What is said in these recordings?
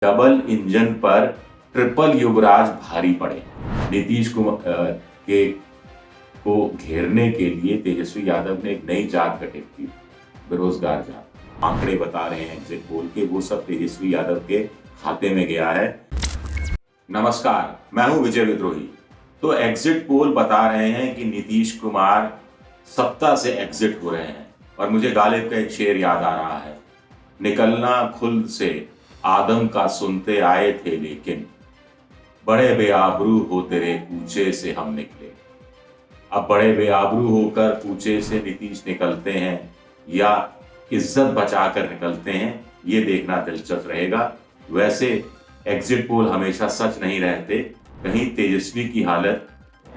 Double engine पर triple युवराज भारी पड़े। नीतीश कुमार के को घेरने के लिए तेजस्वी यादव ने एक नई जात गठित की, बेरोजगार जात। आंकड़े बता रहे हैं एग्जिट पोल के, वो सब तेजस्वी यादव के खाते में गया है। नमस्कार, मैं हूं विजय विद्रोही। तो एग्जिट पोल बता रहे हैं कि नीतीश कुमार सत्ता से एग्जिट हो रहे हैं और मुझे गालिब का एक शेर याद आ रहा है, निकलना खुल्द से आदम का सुनते आए थे लेकिन बड़े बेआबरू हो तेरे कूचे से हम निकले। अब बड़े बेआबरू होकर कूचे से नीतीश निकलते हैं या इज्जत बचाकर निकलते हैं, ये देखना दिलचस्प रहेगा। वैसे एग्जिट पोल हमेशा सच नहीं रहते, कहीं तेजस्वी की हालत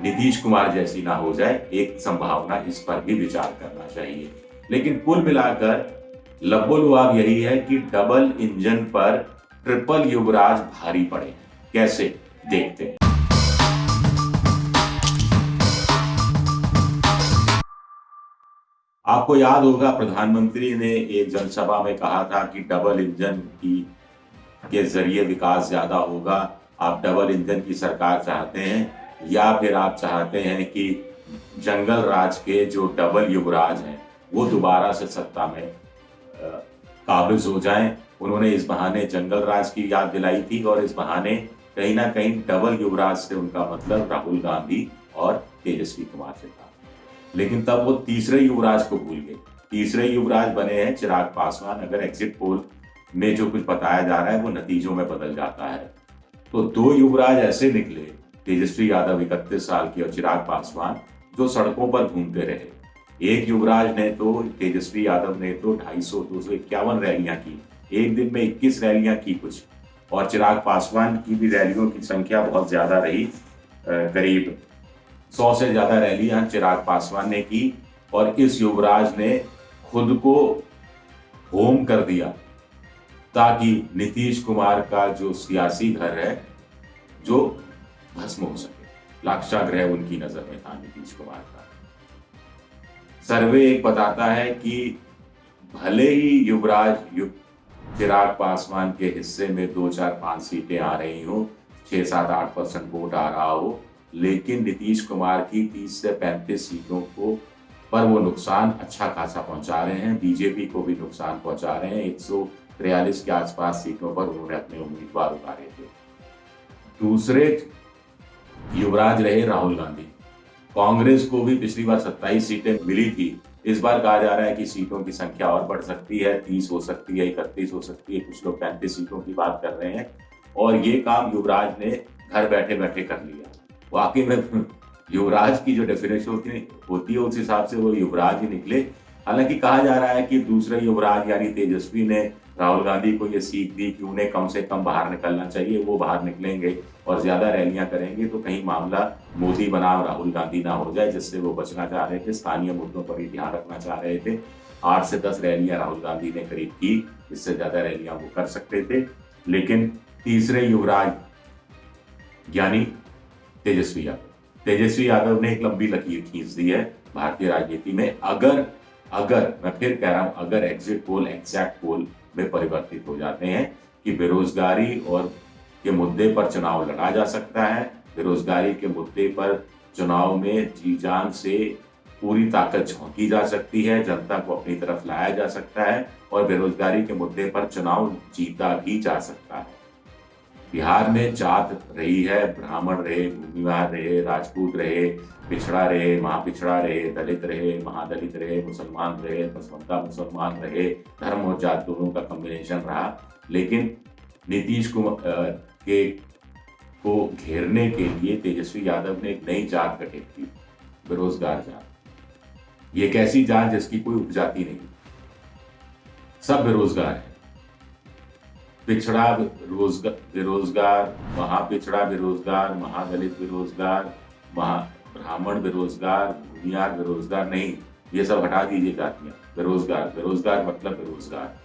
नीतीश कुमार जैसी ना हो जाए, एक संभावना इस पर भी विचार करना चाहिए। लेकिन कुल मिलाकर लब्बो-लुआब यही है कि डबल इंजन पर ट्रिपल युवराज भारी पड़े हैं। कैसे, देखते हैं। आपको याद होगा प्रधानमंत्री ने एक जनसभा में कहा था कि डबल इंजन के जरिए विकास ज्यादा होगा। आप डबल इंजन की सरकार चाहते हैं या फिर आप चाहते हैं कि जंगल राज के जो डबल युवराज हैं वो दोबारा से सत्ता में काबिज हो जाएं। उन्होंने इस बहाने जंगल राज की याद दिलाई थी और इस बहाने कहीं ना कहीं डबल युवराज से उनका मतलब राहुल गांधी और तेजस्वी कुमार से था। लेकिन तब वो तीसरे युवराज को भूल गए। तीसरे युवराज बने हैं चिराग पासवान। अगर एग्जिट पोल में जो कुछ बताया जा रहा है वो नतीजों में बदल जाता है। तो दो युवराज ऐसे निकले, तेजस्वी यादव 31 साल की और चिराग पासवान जो सड़कों पर घूमते रहे। एक युवराज ने तो, तेजस्वी यादव ने तो 251 रैलियां की, एक दिन में 21 रैलियां की कुछ, और चिराग पासवान की भी रैलियों की संख्या बहुत ज्यादा रही, करीब 100 से ज्यादा रैलियां चिराग पासवान ने की। और इस युवराज ने खुद को होम कर दिया ताकि नीतीश कुमार का जो सियासी घर है जो भस्म हो सके। लाक्षागृह उनकी नजर में था नीतीश कुमार का। सर्वे एक बताता है कि भले ही युवराज चिराग पासवान के हिस्से में 2, 4, 5 सीटें आ रही हो, 6, 7, 8% वोट आ रहा हो, लेकिन नीतीश कुमार की 30 से 35 सीटों को पर वो नुकसान अच्छा खासा पहुंचा रहे हैं। बीजेपी को भी नुकसान पहुंचा रहे हैं। 143 के आसपास सीटों पर उन्होंने अपने उम्मीदवार उतारे थे। दूसरे युवराज रहे राहुल गांधी। कांग्रेस को भी पिछली बार 27 सीटें मिली थी। इस बार कहा जा रहा है कि सीटों की संख्या और बढ़ सकती है, 30 हो सकती है, 31 हो सकती है, कुछ लोग 35 सीटों की बात कर रहे हैं। और ये काम युवराज ने घर बैठे बैठे कर लिया। वाकई में युवराज की जो डेफिनेशन होती है उस हिसाब से वो युवराज ही निकले। हालांकि कहा जा रहा है कि दूसरे युवराज यानी तेजस्वी ने राहुल गांधी को ये सीख दी कि उन्हें कम से कम बाहर निकलना चाहिए। वो बाहर निकलेंगे और ज्यादा रैलियां करेंगे तो कहीं मामला मोदी बनाम राहुल गांधी ना हो जाए, जिससे वो बचना चाह रहे थे। स्थानीय मुद्दों पर ही ध्यान रखना चाह रहे थे। 8 से 10 रैलियां राहुल गांधी ने करीब की, इससे ज्यादा रैलियां वो कर सकते थे। लेकिन तीसरे युवराज यानी तेजस्वी यादव ने एक लंबी लकीर खींच दी है भारतीय राजनीति में। अगर मैं फिर कह रहा हूं, अगर एग्जिट पोल एग्जैक्ट पोल में परिवर्तित हो जाते हैं कि बेरोजगारी और के मुद्दे पर चुनाव लड़ा जा सकता है, बेरोजगारी के मुद्दे पर चुनाव में जी जान से पूरी ताकत झोंकी जा सकती है, जनता को अपनी तरफ लाया जा सकता है और बेरोजगारी के मुद्दे पर चुनाव जीता भी जा सकता है। बिहार में जात रही है, ब्राह्मण रहे, भूमिवार रहे, राजपूत रहे, पिछड़ा रहे, महापिछड़ा रहे, दलित रहे, महादलित रहे, मुसलमान रहे, पसमंदा मुसलमान रहे, धर्म और जात दोनों का कॉम्बिनेशन रहा। लेकिन नीतीश कुमार को घेरने के लिए तेजस्वी यादव ने एक नई जात गठित की, बेरोजगार जात। ये एक ऐसी जात जिसकी कोई उपजाति नहीं, सब बेरोजगार है। पिछड़ा बेरोजगार, महापिछड़ा बेरोजगार, महादलित बेरोजगार, ब्राह्मण बेरोजगार, भूमियार बेरोजगार नहीं, ये सब हटा दीजिए जातियां। बेरोजगार मतलब बेरोजगार।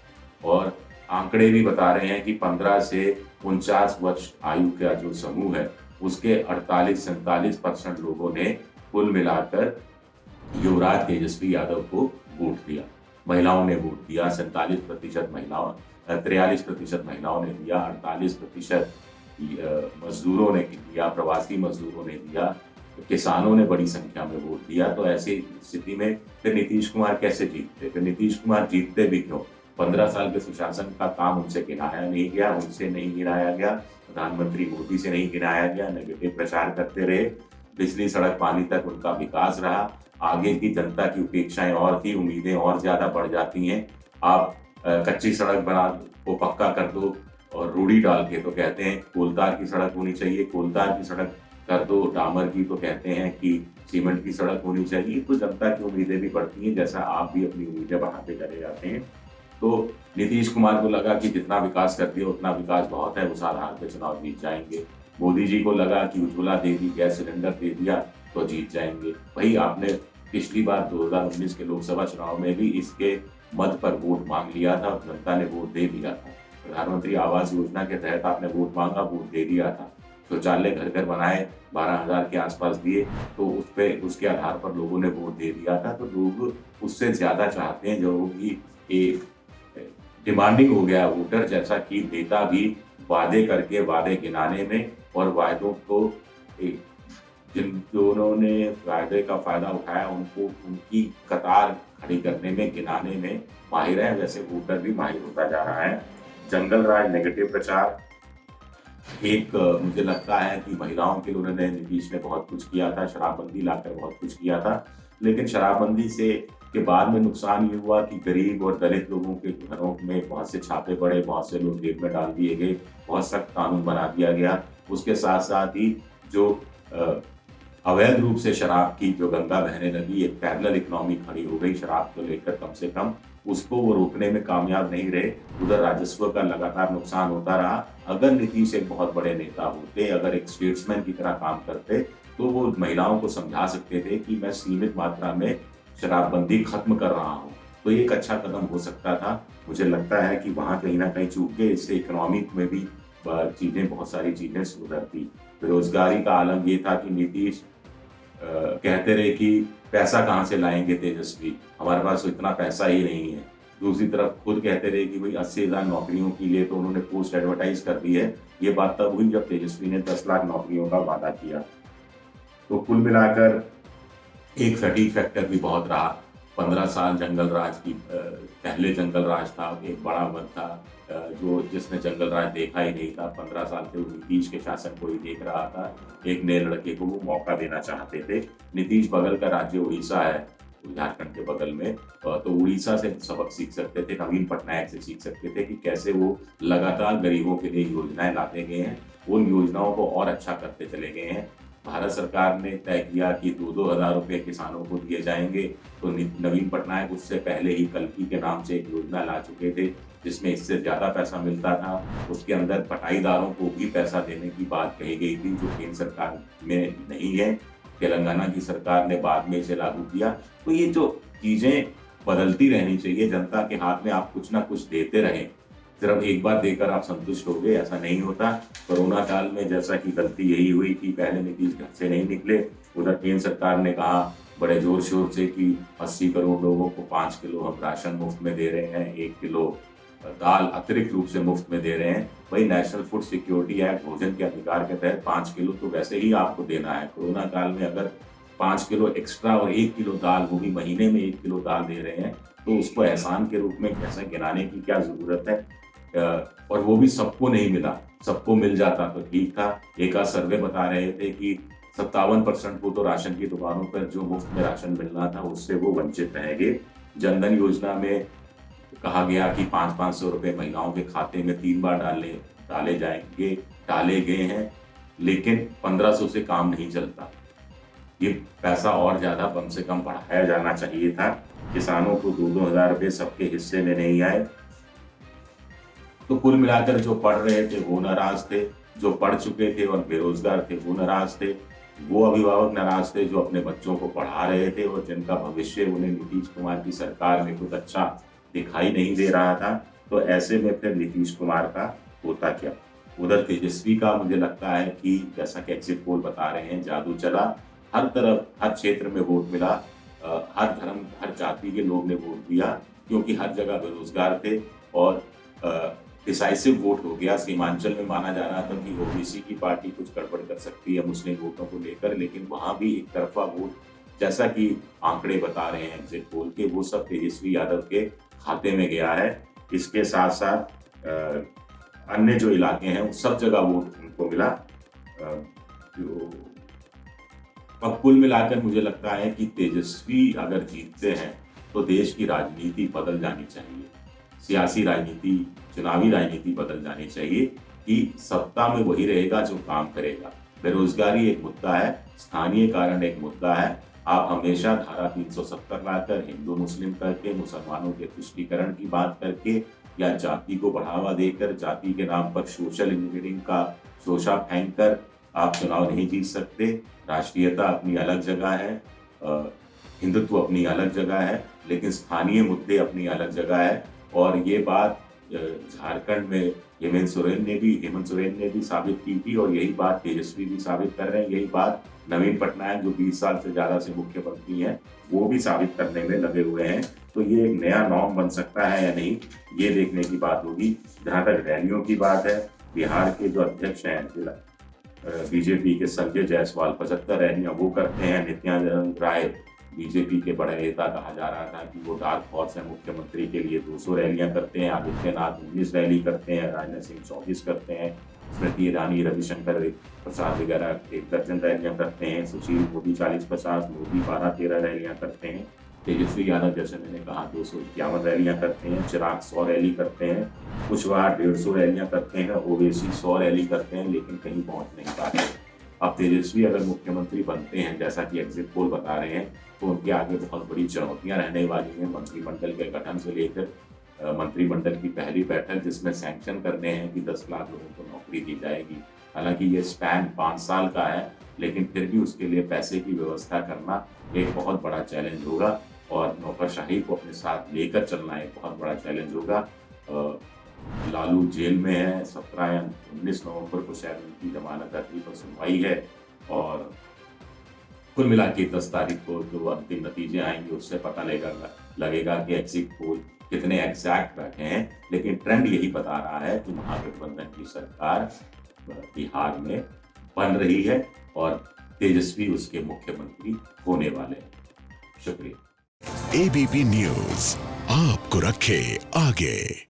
और आंकड़े भी बता रहे हैं कि 15 से 49 वर्ष आयु का जो समूह है उसके 48-47% लोगों ने कुल मिलाकर युवराज तेजस्वी यादव को वोट दिया। महिलाओं ने वोट दिया, 47% महिलाओं 43% महिलाओं ने दिया, 48% मजदूरों ने दिया, प्रवासी मजदूरों ने दिया, किसानों ने बड़ी संख्या में वोट दिया। तो ऐसी स्थिति में फिर नीतीश कुमार कैसे जीतते? फिर नीतीश कुमार जीतते भी क्यों? 15 साल के सुशासन का काम उनसे गिनाया नहीं गया, उनसे नहीं गिनाया गया, प्रधानमंत्री मोदी से नहीं गिनाया गया, नेगेटिव प्रचार करते रहे। बिजली सड़क पानी तक उनका विकास रहा। आगे की जनता की उपेक्षाएं और थी, उम्मीदें और ज्यादा बढ़ जाती हैं। आप कच्ची सड़क बना को पक्का कर दो और रूढ़ी डाल के तो कहते हैं कोलतार की सड़क होनी चाहिए, कोलतार की सड़क कर दो डामर की तो कहते हैं कि सीमेंट की सड़क होनी चाहिए। तो जनता की उम्मीदें भी बढ़ती हैं, जैसा आप भी अपनी उम्मीदें बढ़ाते चले जाते हैं। तो नीतीश कुमार को लगा कि जितना विकास कर दिया उतना विकास बहुत है, उस आधार पर चुनाव जीत जाएंगे। मोदी जी को लगा कि उज्ज्वला दे दी, गैस सिलेंडर दे दिया तो जीत जाएंगे। वही आपने पिछली बार 2019 के लोकसभा चुनाव में भी इसके मद पर वोट मांग लिया था और जनता ने वोट दे दिया था। प्रधानमंत्री आवास योजना के तहत आपने वोट मांगा, वोट दे दिया था। शौचालय घर घर बनाए, 12,000 के आसपास दिए, तो उस पे उसके आधार पर लोगों ने वोट दे दिया था। तो लोग उससे ज्यादा चाहते हैं, जो कि डिमांडिंग हो गया वोटर, जैसा कि नेता भी वादे करके वादे गिनाने में और वायदों को जिन्होंने वायदे का फायदा उठाया उनको उनकी कतार खड़ी करने में, गिनाने में माहिर है, वैसे वोटर भी माहिर होता जा रहा है। जंगल राज, नेगेटिव प्रचार, मुझे लगता है कि महिलाओं के लिए उन्होंने, नीतीश ने बहुत कुछ किया था, शराबबंदी लाकर बहुत कुछ किया था, लेकिन शराबबंदी से के बाद में नुकसान ये हुआ कि गरीब और दलित लोगों के घरों में बहुत से छापे पड़े, बहुत से लोग जेल में डाल दिए गए, बहुत सख्त कानून बना दिया गया। उसके साथ साथ ही जो अवैध रूप से शराब की जो गंगा बहने लगी, एक पैरेलल इकोनॉमी खड़ी हो गई शराब को लेकर, कम से कम उसको वो रोकने में कामयाब नहीं रहे। उधर राजस्व का लगातार नुकसान होता रहा। अगर नीतीश एक बहुत बड़े नेता होते, अगर एक स्टेट्समैन की तरह काम करते, तो वो महिलाओं को समझा सकते थे कि मैं सीमित मात्रा में शराबबंदी खत्म कर रहा हूँ। तो ये एक अच्छा कदम हो सकता था। मुझे लगता है कि वहाँ कहीं ना कहीं चूक गए। इससे इकोनॉमिक में भी चीजें, बहुत सारी चीजें सुधरती। बेरोजगारी का आलम ये था कि नीतीश कहते रहे कि पैसा कहाँ से लाएंगे तेजस्वी, हमारे पास तो इतना पैसा ही नहीं है। दूसरी तरफ खुद कहते रहे कि भाई 80,000 नौकरियों के लिए तो उन्होंने पोस्ट एडवर्टाइज कर दी है। ये बात तब हुई जब तेजस्वी ने 10 लाख नौकरियों का वादा किया। तो कुल मिलाकर एक फैटिग फैक्टर भी बहुत रहा। 15 साल जंगल राज की, पहले जंगल राज था, एक बड़ा वर्ग था जो जिसने जंगल राज देखा ही नहीं था। 15 साल से वो नीतीश के शासन को ही देख रहा था। एक नए लड़के को वो मौका देना चाहते थे। नीतीश, बगल का राज्य उड़ीसा है, झारखंड के बगल में, तो उड़ीसा से सबक सीख सकते थे, नवीन पटनायक से सीख सकते थे कि कैसे वो लगातार गरीबों के लिए योजनाएं लाते गए हैं, उन योजनाओं को और अच्छा करते चले गए हैं। भारत सरकार ने तय किया कि 2-2 हज़ार रुपये किसानों को दिए जाएंगे, तो नवीन पटनायक उससे पहले ही कल्की के नाम से एक योजना ला चुके थे जिसमें इससे ज्यादा पैसा मिलता था। उसके अंदर बटाईदारों को भी पैसा देने की बात कही गई थी, जो केंद्र सरकार में नहीं है। तेलंगाना की सरकार ने बाद में इसे लागू किया। तो ये जो चीजें बदलती रहनी चाहिए, जनता के हाथ में आप कुछ ना कुछ देते रहें। सिर्फ एक बार देकर आप संतुष्ट हो गए, ऐसा नहीं होता। कोरोना काल में जैसा कि गलती यही हुई कि पहले नीतीश घर से नहीं निकले। उधर केंद्र सरकार ने कहा बड़े जोर शोर से कि 80 करोड़ लोगों को 5 किलो हम राशन मुफ्त में दे रहे हैं, 1 किलो दाल अतिरिक्त रूप से मुफ्त में दे रहे हैं। वही नेशनल फूड सिक्योरिटी एक्ट, भोजन के अधिकार के तहत 5 किलो तो वैसे ही आपको देना है। कोरोना काल में अगर 5 किलो एक्स्ट्रा और 1 किलो दाल, वो भी महीने में 1 किलो दाल दे रहे हैं, तो उसको एहसान के रूप में कैसे गिनाने की क्या जरूरत है। और वो भी सबको नहीं मिला। सबको मिल जाता तो ठीक था। एक आध सर्वे बता रहे थे कि 57% को तो राशन की दुकानों पर जो मुफ्त में राशन मिलना था उससे वो वंचित रहेंगे। जनधन योजना में कहा गया कि 500-500 रुपए महिलाओं के खाते में 3 बार डाले जाएंगे, डाले गए हैं, लेकिन 1500 से काम नहीं चलता। ये पैसा और ज्यादा कम से कम बढ़ाया जाना चाहिए था। किसानों को 2-2 हज़ार रुपये सबके हिस्से में नहीं आए। तो कुल मिलाकर जो पढ़ रहे थे वो नाराज थे, जो पढ़ चुके थे और बेरोजगार थे वो नाराज थे, वो अभिभावक नाराज थे जो अपने बच्चों को पढ़ा रहे थे और जिनका भविष्य उन्हें नीतीश कुमार की सरकार में कुछ अच्छा दिखाई नहीं दे रहा था। तो ऐसे में फिर नीतीश कुमार का होता क्या। उधर तेजस्वी का मुझे लगता है कि जैसा कि एग्जिट पोल बता रहे हैं, जादू चला। हर तरफ, हर क्षेत्र में वोट मिला। हर धर्म, हर जाति के लोग ने वोट दिया, क्योंकि हर जगह बेरोजगार थे और डिसाइसिव वोट हो गया। सीमांचल में माना जा रहा था कि ओबीसी की पार्टी कुछ गड़बड़ कर सकती है मुस्लिम वोटों को लेकर, लेकिन वहां भी एक तरफा वोट जैसा कि आंकड़े बता रहे हैं एग्जिट पोल के, वो सब तेजस्वी यादव के खाते में गया है। इसके साथ साथ अन्य जो इलाके हैं उन सब जगह वोट उनको मिला। अब कुल मिलाकर मुझे लगता है कि तेजस्वी अगर जीतते हैं तो देश की राजनीति बदल जानी चाहिए, सियासी राजनीति, चुनावी राजनीति बदल जानी चाहिए कि सत्ता में वही रहेगा जो काम करेगा। बेरोजगारी एक मुद्दा है, स्थानीय कारण एक मुद्दा है। आप हमेशा धारा 370 लाकर हिंदू मुस्लिम करके, मुसलमानों के तुष्टीकरण की बात करके या जाति को बढ़ावा देकर, जाति के नाम पर सोशल इंजीनियरिंग का शोषा फेंक कर आप चुनाव नहीं जीत सकते। राष्ट्रीयता अपनी अलग जगह है, हिंदुत्व अपनी अलग जगह है, लेकिन स्थानीय मुद्दे अपनी अलग जगह है। और ये बात झारखंड में हेमंत सोरेन ने भी साबित की थी और यही बात तेजस्वी भी साबित कर रहे हैं। यही बात नवीन पटनायक जो 20 साल से ज्यादा से मुख्यमंत्री हैं वो भी साबित करने में लगे हुए हैं। तो ये एक नया नॉर्म बन सकता है या नहीं, ये देखने की बात होगी। जहां तक रैलियों की बात है, बिहार के जो अध्यक्ष हैं बीजेपी के संजय जायसवाल 75 रैलियां वो करते हैं। नित्यानंद राय बीजेपी के बड़े नेता कहा जा रहा था कि वो डार्क हॉर्स है मुख्यमंत्री के लिए, 200 रैलियां करते हैं। आदित्यनाथ 19 रैली करते हैं, राजनाथ सिंह 24 करते हैं, स्मृति ईरानी, रविशंकर प्रसाद वगैरह 1 दर्जन रैलियां करते हैं। सुशील मोदी 40-50, मोदी 12-13 रैलियां करते हैं। तेजस्वी यादव जैसे मैंने कहा 251 रैलियां करते हैं। चिराग 100 रैली करते हैं। कुशवाहा 150 रैलियां करते हैं। ओवैसी 100 रैली करते हैं, लेकिन कहीं पहुंच नहीं पाते। अब तेजस्वी अगर मुख्यमंत्री बनते हैं जैसा कि एग्जिट पोल बता रहे हैं, तो उनके आगे बहुत बड़ी चुनौतियां रहने वाली हैं। मंत्रिमंडल के गठन से लेकर मंत्रिमंडल की पहली बैठक जिसमें सैंक्शन करने हैं कि 10 लाख लोगों को नौकरी दी जाएगी। हालांकि ये स्पैन 5 साल का है, लेकिन फिर भी उसके लिए पैसे की व्यवस्था करना एक बहुत बड़ा चैलेंज होगा और नौकरशाही को अपने साथ लेकर चलना एक बहुत बड़ा चैलेंज होगा। लालू जेल में है, 17 या 19 नवंबर को शायद उनकी जमानत अर्जी पर सुनवाई है और कुल मिला के 10 तारीख को जो अंतिम नतीजे आएंगे उससे पता लगेगा कि एग्जिट पोल कितने एग्जैक्ट रखे हैं। लेकिन ट्रेंड यही बता रहा है कि महागठबंधन की सरकार बिहार में बन रही है और तेजस्वी उसके मुख्यमंत्री होने वाले हैं। शुक्रिया। एबीपी न्यूज आपको रखे आगे।